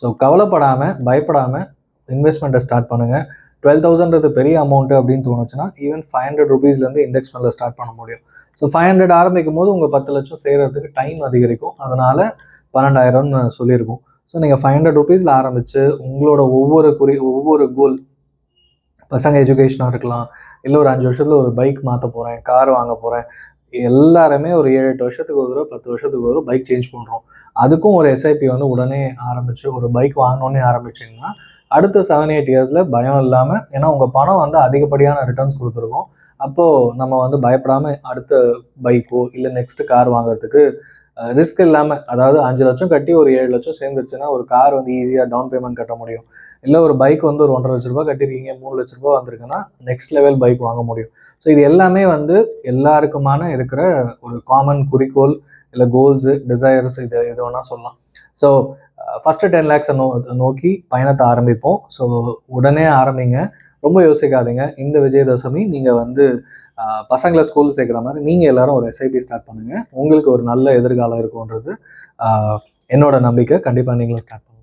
So கவலைப்படாமல் பயப்படாமல் இன்வெஸ்ட்மெண்ட்டை start பண்ணுங்கள். 12,000ன்றது பெரிய அமௌண்ட்டு அப்படின்னு தோணுச்சுன்னா ஈவன் 500 ரூபீஸ்லேருந்து இண்டெக்ஸ் ஃபண்டில் ஸ்டார்ட் பண்ண முடியும். ஸோ 500 ஆரம்பிக்கும் போது உங்கள் 10 லட்சம் சேர்கிறதுக்கு டைம் அதிகரிக்கும். அதனால் 12,000ன்னு சொல்லியிருக்கோம். ஸோ நீங்கள் 500 ரூபீஸில் ஆரம்பித்து உங்களோட ஒவ்வொரு கோல், பசங்க எஜுகேஷனாக இருக்கலாம், இல்லை ஒரு 5 வருஷத்தில் ஒரு பைக் மாற்ற போகிறேன், கார் வாங்க போகிறேன், எல்லாருமே ஒரு 7-8 வருஷத்துக்கு ஒரு தடவை 10 வருஷத்துக்கு ஒரு பைக் சேஞ்ச் பண்ணுறோம். அதுக்கும் ஒரு எஸ்ஐபி வந்து உடனே ஆரம்பித்து ஒரு பைக் வாங்கினோடனே ஆரம்பிச்சிங்கன்னா அடுத்த 7-8 இயர்ஸில் பயம் இல்லாமல், ஏன்னா உங்கள் பணம் வந்து அதிகப்படியான ரிட்டர்ன்ஸ் கொடுத்துருக்கோம். அப்போது நம்ம வந்து பயப்படாமல் அடுத்த பைக்கோ இல்லை நெக்ஸ்ட் கார் வாங்குறதுக்கு ரிஸ்க் இல்லாமல், அதாவது 5 லட்சம் கட்டி ஒரு 7 லட்சம் சேர்ந்துருச்சுன்னா ஒரு கார் வந்து ஈஸியாக டவுன் பேமெண்ட் கட்ட முடியும். இல்லை ஒரு பைக் வந்து ஒரு 1.5 லட்ச ரூபா கட்டிருக்கீங்க, 3 லட்ச ரூபா வந்திருக்குன்னா நெக்ஸ்ட் லெவல் பைக் வாங்க முடியும். ஸோ இது எல்லாமே வந்து எல்லாருக்குமான இருக்கிற ஒரு காமன் குறிக்கோள், இல்லை கோல்ஸு, டிசைர்ஸ், இது எது வேணால் சொல்லலாம். ஸோ ஃபஸ்ட்டு 10 லேக்ஸை நோக்கி பயணத்தை ஆரம்பிப்போம். ஸோ உடனே ஆரம்பிங்க, ரொம்ப யோசிக்காதீங்க. இந்த விஜயதசமி நீங்கள் வந்து பசங்களை ஸ்கூல் சேர்க்குற மாதிரி நீங்கள் எல்லாரும் ஒரு எஸ்ஐபி ஸ்டார்ட் பண்ணுங்கள். உங்களுக்கு ஒரு நல்ல எதிர்காலம் இருக்கும்ன்றது என்னோட நம்பிக்கை. கண்டிப்பாக நீங்களும் ஸ்டார்ட் பண்ணுங்கள்.